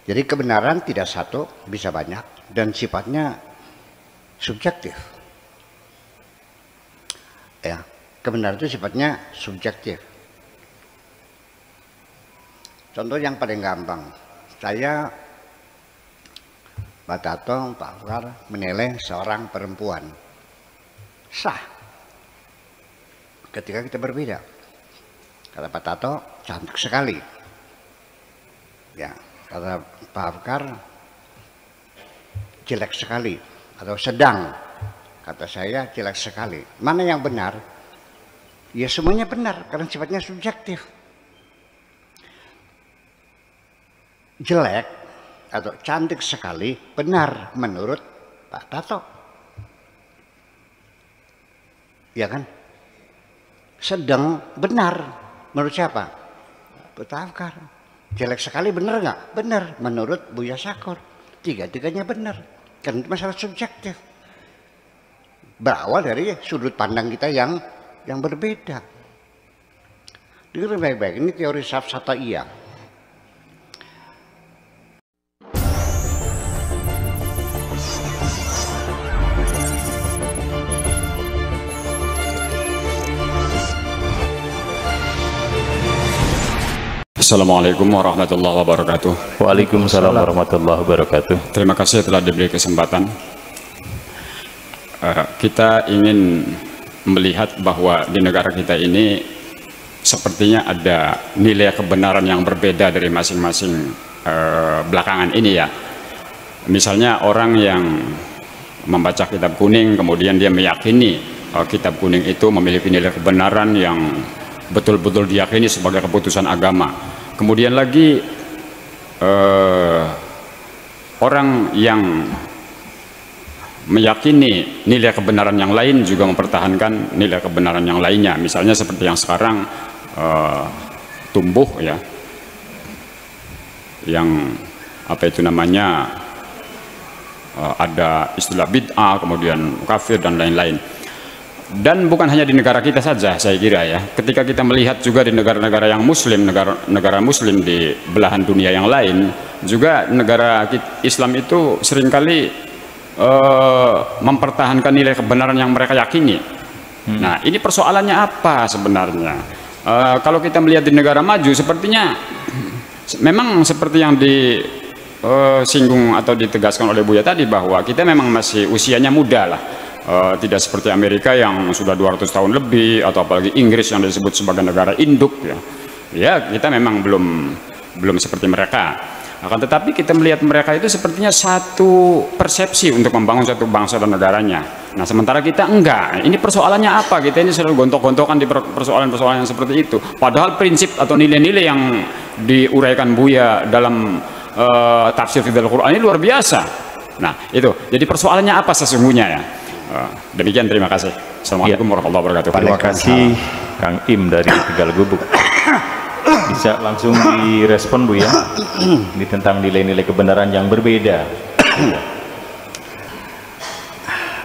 Jadi kebenaran tidak satu, bisa banyak, dan sifatnya subjektif. Ya, kebenaran itu sifatnya subjektif. Contoh yang paling gampang, saya Pak Tato, Pak Afkar menilai seorang perempuan sah ketika kita berbeda. Kata Pak Tato, cantik sekali. Ya, kata Pak Afkar, jelek sekali atau sedang. Kata saya, jelek sekali. Mana yang benar? Ya semuanya benar karena sifatnya subjektif. Jelek atau cantik sekali benar menurut Pak Tato. Ya kan? Sedang benar menurut siapa? Pak Afkar. Jelek sekali benar nggak? Benar menurut Buya Sakur. Tiga-tiganya benar. Karena itu masalah subjektif. Berawal dari sudut pandang kita yang berbeda. Dengar baik-baik, ini teori Safsataiyah. Assalamualaikum warahmatullahi wabarakatuh. Waalaikumsalam warahmatullahi wabarakatuh. Terima kasih telah diberi kesempatan. Kita ingin melihat bahwa di negara kita ini sepertinya ada nilai kebenaran yang berbeda dari masing-masing belakangan ini ya. Misalnya orang yang membaca kitab kuning kemudian dia meyakini kitab kuning itu memiliki nilai kebenaran yang betul-betul diyakini sebagai keputusan agama. Kemudian lagi orang yang meyakini nilai kebenaran yang lain juga mempertahankan nilai kebenaran yang lainnya. Misalnya seperti yang sekarang tumbuh ya, yang apa itu namanya ada istilah bid'ah, kemudian kafir dan lain-lain. Dan bukan hanya di negara kita saja, saya kira ya. Ketika kita melihat juga di negara-negara yang muslim, negara muslim di belahan dunia yang lain, juga negara Islam itu seringkali mempertahankan nilai kebenaran yang mereka yakini. Nah, ini persoalannya apa sebenarnya? Kalau kita melihat di negara maju, sepertinya memang seperti yang disinggung atau ditegaskan oleh Buya tadi, bahwa kita memang masih usianya muda lah. Tidak seperti Amerika yang sudah 200 tahun lebih, atau apalagi Inggris yang disebut sebagai negara induk ya. Ya, kita memang belum seperti mereka. Akan tetapi kita melihat mereka itu sepertinya satu persepsi untuk membangun satu bangsa dan negaranya. Nah, sementara kita enggak. Ini persoalannya apa? Kita ini selalu gontok-gontokan di persoalan-persoalan yang seperti itu. Padahal prinsip atau nilai-nilai yang diuraikan Buya dalam tafsir Fidal Quran ini luar biasa. Nah, itu. Jadi persoalannya apa sesungguhnya ya? Demikian, terima kasih. Assalamualaikum warahmatullahi wabarakatuh. Terima kasih Kang Im dari Tegal Gubuk. Bisa langsung direspon Bu ya, ini tentang nilai-nilai kebenaran yang berbeda.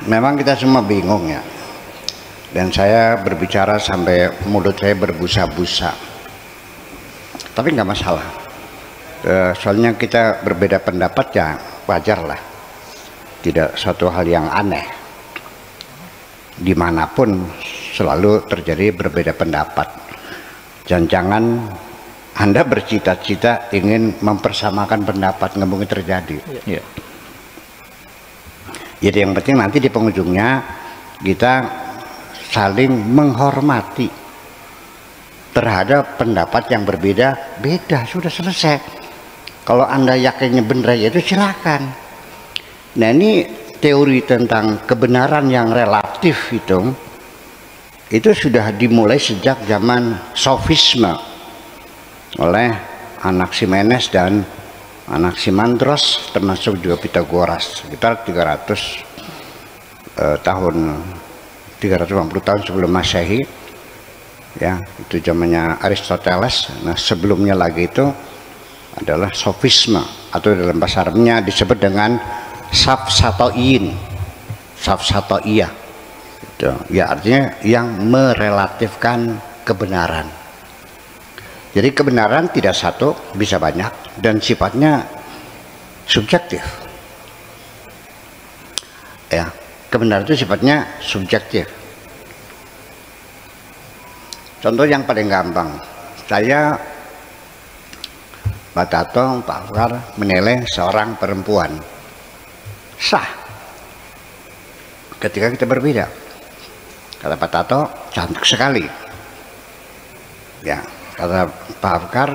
Memang kita semua bingung ya, dan saya berbicara sampai mulut saya berbusa-busa, tapi nggak masalah. Soalnya kita berbeda pendapat ya wajar lah, tidak suatu hal yang aneh. Dimanapun selalu terjadi berbeda pendapat. Jangan Anda bercita-cita ingin mempersamakan pendapat, nggak mungkin terjadi. Yeah. Jadi yang penting nanti di penghujungnya kita saling menghormati terhadap pendapat yang berbeda-beda, sudah selesai. Kalau Anda yakinnya benar ya itu silakan. Nah, ini teori tentang kebenaran yang relatif itu sudah dimulai sejak zaman sofisme oleh Anaximenes dan Anaximandros, termasuk juga Pitagoras, sekitar 350 tahun sebelum Masehi ya, itu zamannya Aristoteles. Nah, sebelumnya lagi itu adalah sofisme, atau dalam bahasa Arabnya disebut dengan Safsataiyyin, Safsataiyah. Ya, artinya yang merelatifkan kebenaran. Jadi kebenaran tidak satu, bisa banyak, dan sifatnya subjektif. Ya, kebenaran itu sifatnya subjektif. Contoh yang paling gampang, saya Pak Tato, Pak Afkar menilai seorang perempuan sah ketika kita berbeda. Kata Pak Tato, cantik sekali. Ya, kata Pak Afkar,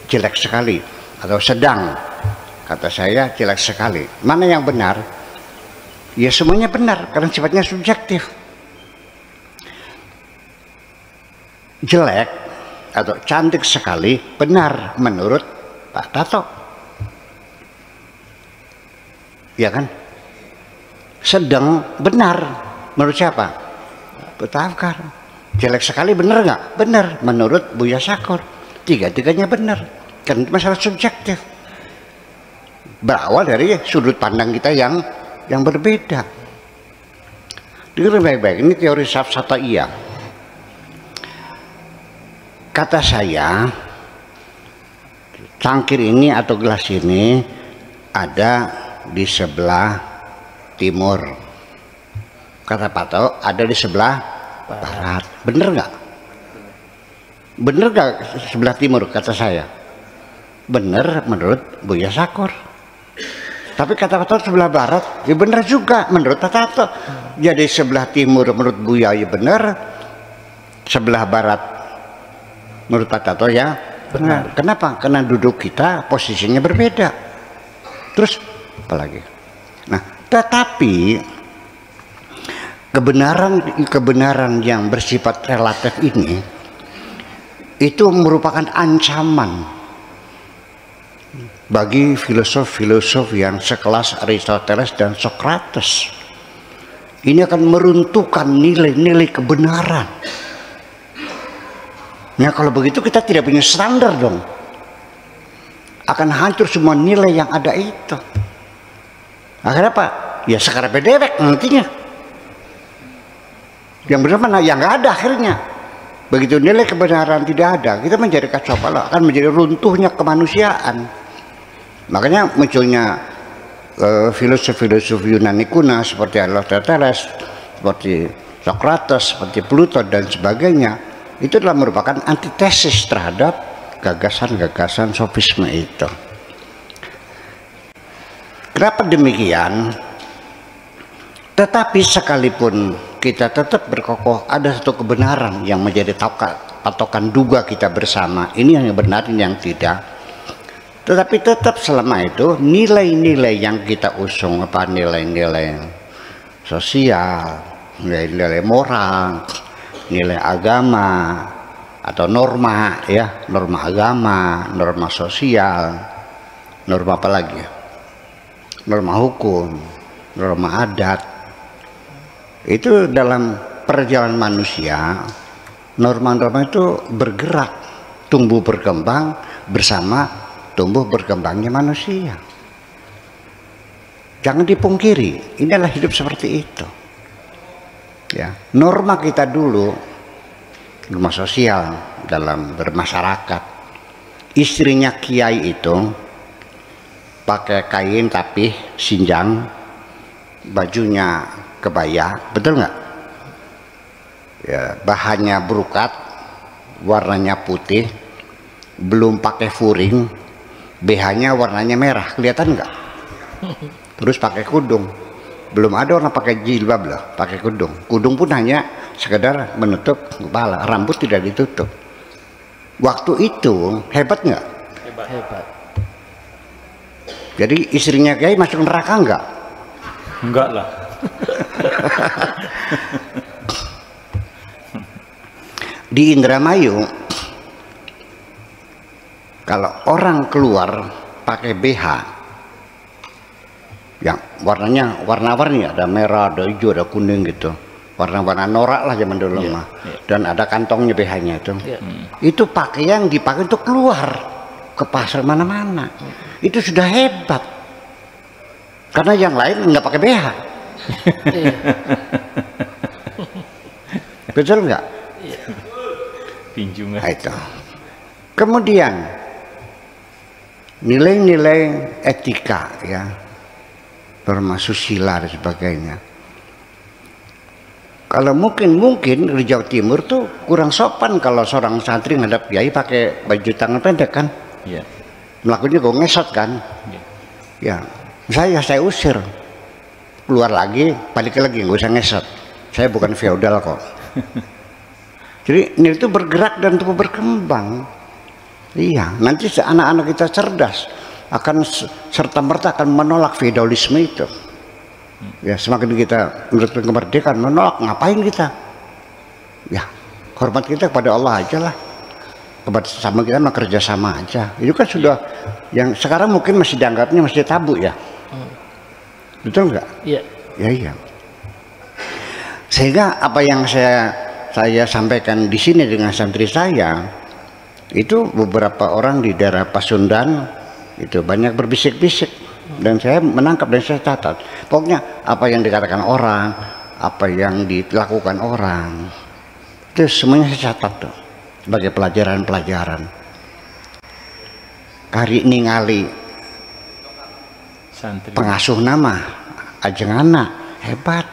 jelek sekali atau sedang. Kata saya, jelek sekali. Mana yang benar? Ya semuanya benar karena sifatnya subjektif. Jelek atau cantik sekali benar menurut Pak Tato, ya kan? Sedang benar menurut siapa? Pak Afkar. Jelek sekali benar nggak? Benar menurut Buya Sakur. Tiga-tiganya benar karena masalah subjektif, berawal dari sudut pandang kita yang berbeda. Dengar baik-baik, ini teori Safsataiyah. Kata saya, cangkir ini atau gelas ini ada di sebelah timur. Kata Pak Tato ada di sebelah barat. Bener nggak? Bener nggak sebelah timur? Kata saya. Bener menurut Buya Sakur. Tapi kata Pak Tato sebelah barat, ya bener juga menurut Pak Tato. Jadi sebelah timur menurut Buya ya bener, sebelah barat menurut Pak Tato ya benar. Kenapa? Karena duduk kita posisinya berbeda. Terus apalagi? Nah, tetapi kebenaran yang bersifat relatif ini itu merupakan ancaman bagi filosof-filosof yang sekelas Aristoteles dan Socrates. Ini akan meruntuhkan nilai-nilai kebenaran. Nah, kalau begitu kita tidak punya standar dong. Akan hancur semua nilai yang ada itu. Akhirnya apa? Ya sekarang bedewek nantinya. Yang benar mana? Yang nggak ada akhirnya. Begitu nilai kebenaran tidak ada, kita menjadi kacau balau, akan menjadi runtuhnya kemanusiaan. Makanya munculnya filosof-filosof Yunani kuno seperti Aristoteles, seperti Socrates, seperti Plato dan sebagainya. Itu adalah merupakan antitesis terhadap gagasan-gagasan sofisme itu. Kenapa demikian? Tetapi sekalipun kita tetap berkokoh ada satu kebenaran yang menjadi patokan duga kita bersama, ini yang benar, ini yang tidak. Tetapi tetap selama itu nilai-nilai yang kita usung, apa nilai-nilai sosial, nilai-nilai moral, nilai agama atau norma, ya, norma agama, norma sosial, norma apa lagi, norma hukum, norma adat, itu dalam perjalanan manusia norma-norma itu bergerak, tumbuh berkembang bersama tumbuh berkembangnya manusia. Jangan dipungkiri, inilah hidup seperti itu. Ya, norma kita dulu, norma sosial dalam bermasyarakat, istrinya kiai itu pakai kain tapi sinjang, bajunya kebaya, betul nggak? Ya, bahannya brokat, warnanya putih, belum pakai furing, BH-nya warnanya merah, kelihatan nggak? Terus pakai kudung. Belum ada orang pakai jilbab loh, pakai kudung. Kudung pun hanya sekedar menutup kepala, rambut tidak ditutup. Waktu itu hebat nggak? Hebat. Jadi istrinya kiai masuk neraka nggak? Enggak lah. Di Indramayu, kalau orang keluar pakai BH yang warnanya warna-warni, ada merah, ada hijau, ada kuning gitu, warna-warna norak lah zaman dulu mah. Dan ada kantongnya BH-nya itu. Itu pakaian dipakai untuk keluar ke pasar mana-mana. Itu sudah hebat. Karena yang lain nggak pakai BH. Betul nggak? Pinjungan. Nah, itu. Kemudian nilai-nilai etika ya, norma susila dan sebagainya. Kalau mungkin di Jawa Timur tuh kurang sopan kalau seorang santri ngadap kiai pakai baju tangan pendek kan, melakukannya gue ngesot kan, ya saya usir, keluar lagi, balik lagi, nggak usah ngesot, saya bukan feodal kok. Jadi ini itu bergerak dan tumbuh berkembang. Iya, nanti anak-anak kita cerdas akan serta-merta akan menolak feodalisme itu. Ya, semakin kita menurut kemerdekaan menolak, ngapain kita? Ya, hormat kita kepada Allah aja lah. Kepada sama kita mah kerja sama aja. Itu kan sudah yang sekarang mungkin masih dianggapnya masih tabu ya. Betul nggak? Iya. Ya iya. Sehingga apa yang saya sampaikan di sini dengan santri saya itu beberapa orang di daerah Pasundan itu banyak berbisik-bisik. Dan saya menangkap dan saya catat. Pokoknya apa yang dikatakan orang, apa yang dilakukan orang, itu semuanya saya catat tuh sebagai pelajaran-pelajaran. Kari ningali santri pengasuh nama ajeng anak hebat.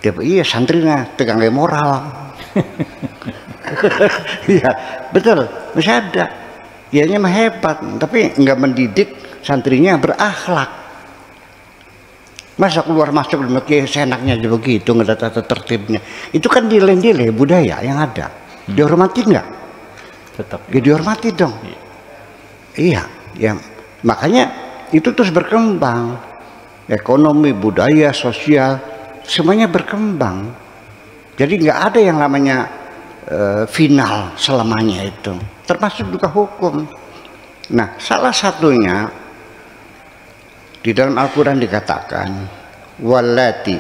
Dia iya santrinya tegang moral. Iya betul, masih ada. Ianya mah hebat, tapi nggak mendidik santrinya berakhlak. Masa keluar masuk di masjid seenaknya aja begitu, nggak ada tata tertibnya. Itu kan nilai-nilai budaya yang ada. Dihormati nggak? Tetap. Ya dihormati dong. Iya, ya. Makanya itu terus berkembang. Ekonomi, budaya, sosial, semuanya berkembang. Jadi nggak ada yang namanya final selamanya itu. Termasuk juga hukum. Nah, salah satunya di dalam Al-Quran dikatakan wallati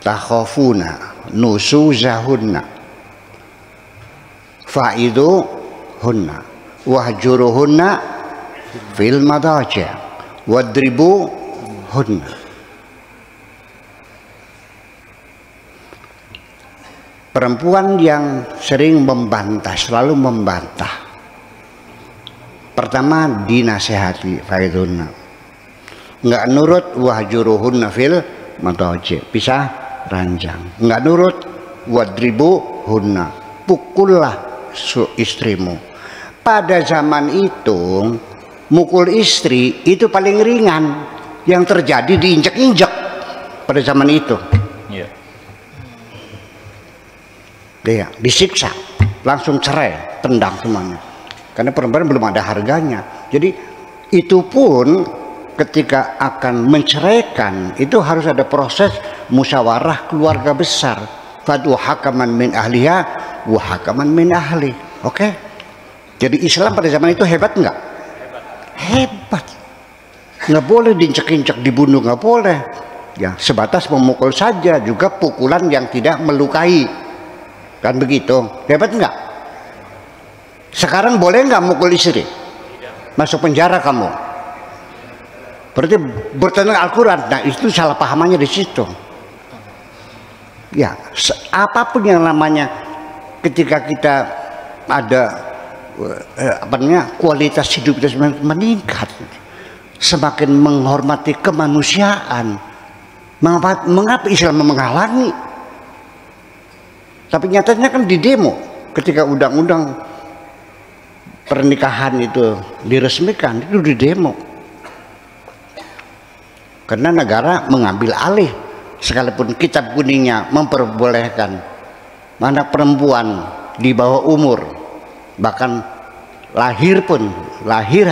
takhafuna nusuzahunna fa'iduhunna wahjuruhunna fil madaji' wadribuhunna. Perempuan yang sering membantah, selalu membantah, pertama dinasehati faidunna, nggak nurut wahjuruhunna fil madaji', pisah ranjang, nggak nurut wadribuhunna, pukullah istrimu. Pada zaman itu mukul istri itu paling ringan, yang terjadi diinjek-injek pada zaman itu. Dia disiksa, langsung cerai, tendang semuanya. Karena perempuan belum ada harganya. Jadi itu pun ketika akan menceraikan itu harus ada proses musyawarah keluarga besar. Fadu hakaman min ahliha wa hakaman min ahli. Oke? Jadi Islam pada zaman itu hebat nggak? Hebat. Nggak boleh diinjek-injek, dibunuh, nggak boleh. Ya sebatas memukul saja, juga pukulan yang tidak melukai. Kan begitu, hebat nggak? Sekarang boleh nggak mukul istri? Masuk penjara kamu. Berarti bertentangan Al-Quran. Nah itu salah pahamannya di situ. Ya, apapun yang namanya ketika kita ada kualitas hidup kita semakin meningkat, semakin menghormati kemanusiaan. Mengapa Islam menghalangi? Tapi nyatanya kan di demo ketika undang-undang pernikahan itu diresmikan, itu di demo. Karena negara mengambil alih, sekalipun kitab kuningnya memperbolehkan anak perempuan di bawah umur, bahkan lahir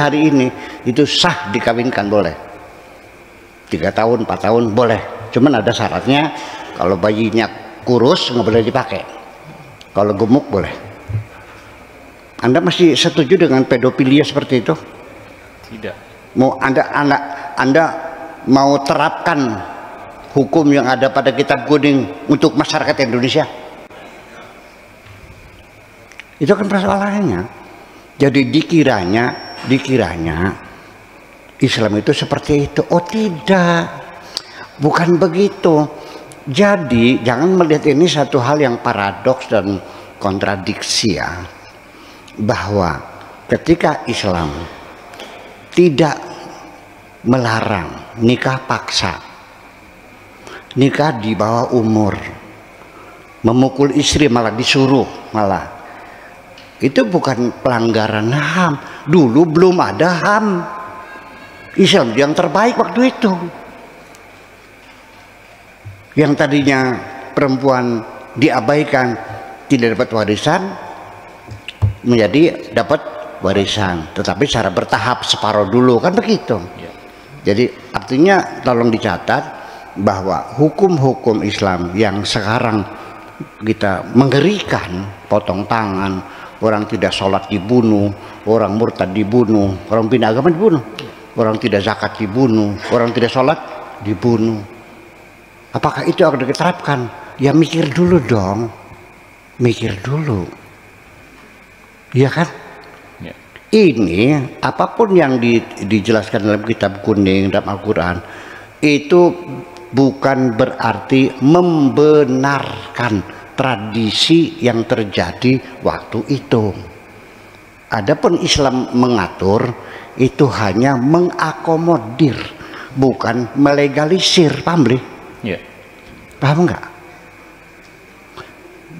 hari ini itu sah dikawinkan boleh. 3 tahun, 4 tahun boleh. Cuman ada syaratnya, kalau bayinya kurus nggak boleh dipakai, kalau gemuk boleh. Anda masih setuju dengan pedofilia seperti itu? Tidak. Mau Anda mau terapkan hukum yang ada pada kitab kuning untuk masyarakat Indonesia? Itu kan persoalannya. Jadi dikiranya Islam itu seperti itu. Oh tidak, bukan begitu. Jadi jangan melihat ini satu hal yang paradoks dan kontradiksi ya, bahwa ketika Islam tidak melarang nikah paksa, nikah di bawah umur, memukul istri malah disuruh, malah itu bukan pelanggaran HAM. Dulu belum ada HAM. Islam yang terbaik waktu itu. Yang tadinya perempuan diabaikan, tidak dapat warisan, menjadi dapat warisan, tetapi secara bertahap, separuh dulu, kan begitu. Jadi artinya tolong dicatat bahwa hukum-hukum Islam yang sekarang kita mengerikan, potong tangan, orang tidak sholat dibunuh, orang murtad dibunuh, orang pindah agama dibunuh, orang tidak zakat dibunuh, orang tidak sholat dibunuh. Apakah itu akan diterapkan? Ya mikir dulu dong, mikir dulu, ya kan? Ya. Ini apapun yang dijelaskan dalam kitab kuning, dalam Al-Quran, itu bukan berarti membenarkan tradisi yang terjadi waktu itu. Adapun Islam mengatur, itu hanya mengakomodir, bukan melegalisir. Paham belum? Ya. Paham enggak?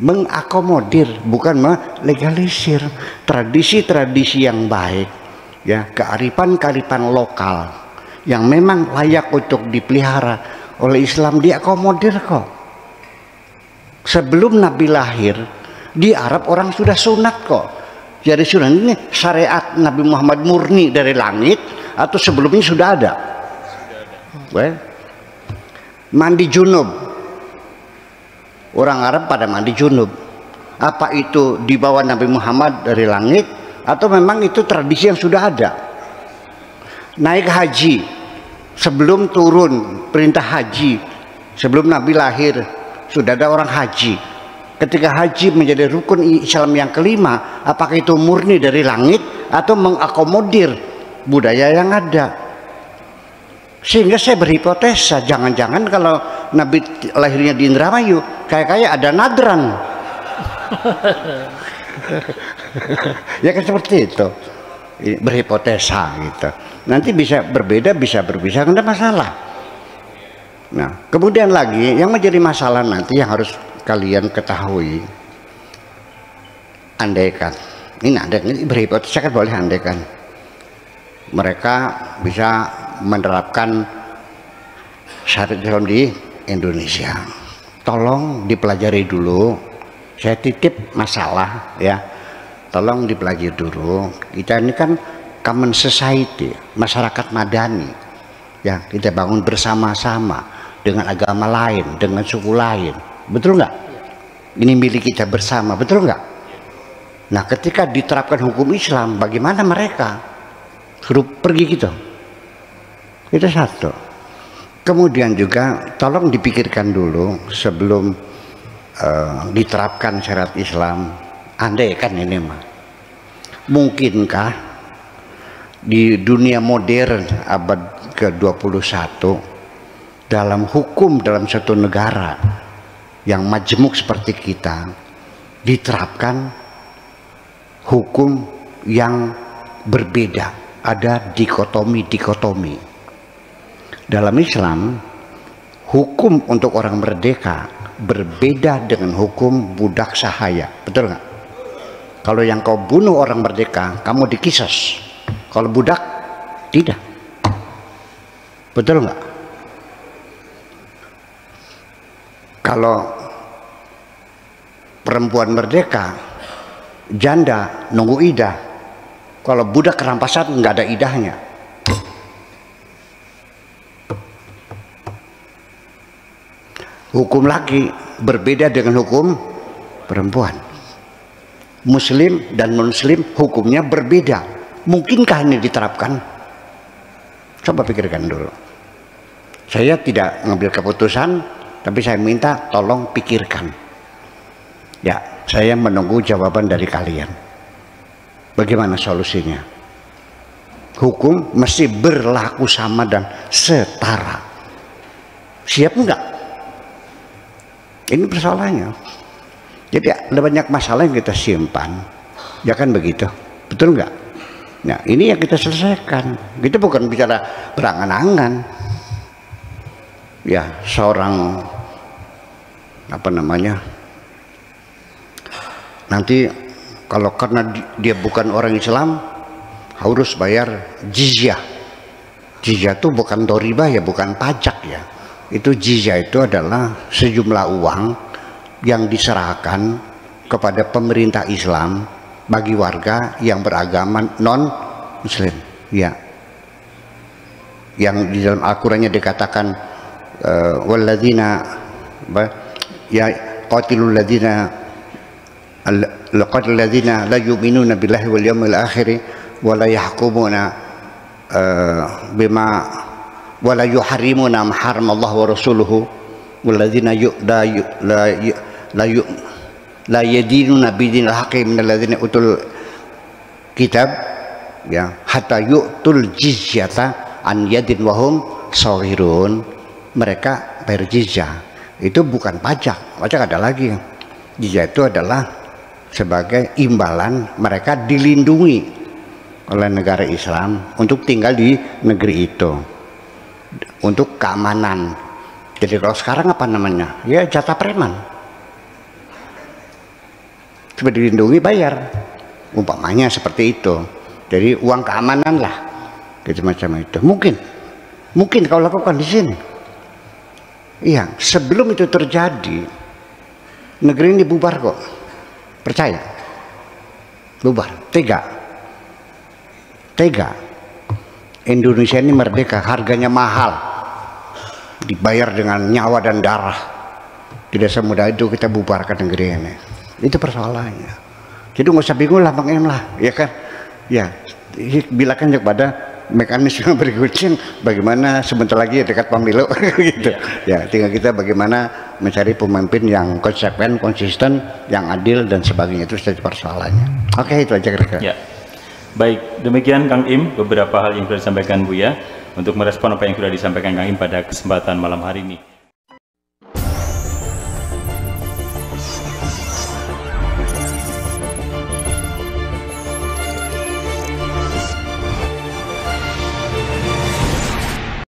Mengakomodir, bukan melegalisir. Tradisi-tradisi yang baik, ya, kearifan-kearifan lokal yang memang layak untuk dipelihara oleh Islam, diakomodir kok. Sebelum Nabi lahir di Arab orang sudah sunat kok. Jadi sunat ini syariat Nabi Muhammad murni dari langit atau sebelumnya sudah ada? Well, mandi junub, orang Arab pada mandi junub. Apa itu di bawah Nabi Muhammad dari langit atau memang itu tradisi yang sudah ada? Naik haji, sebelum turun perintah haji, sebelum Nabi lahir sudah ada orang haji. Ketika haji menjadi rukun Islam yang kelima, apakah itu murni dari langit atau mengakomodir budaya yang ada? Sehingga saya berhipotesa, jangan-jangan kalau Nabi lahirnya di Indramayu, kayak ada nadran. Ya kan seperti itu, berhipotesa gitu. Nanti bisa berbeda, bisa berpisah, tidak masalah. Nah, kemudian lagi yang menjadi masalah nanti yang harus kalian ketahui, andaikan, ini berhipotesa kan boleh, andaikan mereka bisa menerapkan syariat Islam di Indonesia, tolong dipelajari dulu. Saya titip masalah ya, tolong dipelajari dulu. Kita ini kan common society, masyarakat madani ya, kita bangun bersama-sama dengan agama lain, dengan suku lain, betul nggak? Ini milik kita bersama, betul nggak? Nah, ketika diterapkan hukum Islam, bagaimana mereka? Suruh pergi gitu. Itu satu. Kemudian juga tolong dipikirkan dulu sebelum diterapkan syariat Islam. Andai kan ini mah, mungkinkah di dunia modern abad ke-21 dalam hukum dalam satu negara yang majemuk seperti kita diterapkan hukum yang berbeda, ada dikotomi. Dalam Islam, hukum untuk orang merdeka berbeda dengan hukum budak sahaya, betul nggak? Kalau yang kau bunuh orang merdeka, kamu dikisos. Kalau budak, tidak. Betul nggak? Kalau perempuan merdeka, janda nunggu idah. Kalau budak kerampasan nggak ada idahnya. Hukum laki berbeda dengan hukum perempuan. Muslim dan non-muslim hukumnya berbeda. Mungkinkah ini diterapkan? Coba pikirkan dulu. Saya tidak mengambil keputusan, tapi saya minta tolong pikirkan. Ya, saya menunggu jawaban dari kalian. Bagaimana solusinya? Hukum mesti berlaku sama dan setara. Siap enggak? Ini persoalannya. Jadi ada banyak masalah yang kita simpan, ya kan begitu, betul nggak? Nah, ini yang kita selesaikan. Kita bukan bicara berangan-angan. Ya, seorang apa namanya? Nanti kalau karena dia bukan orang Islam harus bayar jizyah. Jizyah itu bukan doribah ya, bukan pajak ya. Itu jizyah itu adalah sejumlah uang yang diserahkan kepada pemerintah Islam bagi warga yang beragama non Muslim, ya. Yang di dalam Al-Qur'annya dikatakan walladzina ya qatilul ladzina laqad ladzina la yu'minuna billahi wal yawmil akhir wa la yahkumuna bima wa la yuharrimuna ma haramallahu wa rasuluhu walladzina la yadinuna bidinil haqqi minal ladzina utul kitab ya hatta yu'tul jizyata an yadin wahum shawirun. Mereka bayar jizyah. Itu bukan pajak. Pajak ada lagi. Jizyah itu adalah sebagai imbalan mereka dilindungi oleh negara Islam untuk tinggal di negeri itu, untuk keamanan. Jadi kalau sekarang apa namanya? Ya jatah preman. Coba dilindungi bayar, umpamanya seperti itu. Jadi uang keamanan lah, gitu macam itu. Mungkin kau lakukan di sini. Iya, sebelum itu terjadi, negeri ini bubar kok. Percaya? Bubar. Tega. Indonesia ini merdeka, harganya mahal, dibayar dengan nyawa dan darah. Tidak semudah itu kita bubarkan negeri ini. Itu persoalannya. Jadi nggak usah bingung lah Bang Em lah, ya kan? Ya, bilakan kepada mekanisme berikutnya bagaimana sebentar lagi dekat pemilu gitu. Ya, tinggal kita bagaimana mencari pemimpin yang konsekuen, konsisten, yang adil dan sebagainya. Itu saja persoalannya. Oke, itu aja kira-kira. Ya. Baik, demikian Kang Im beberapa hal yang sudah disampaikan Buya untuk merespon apa yang sudah disampaikan Kang Im pada kesempatan malam hari ini.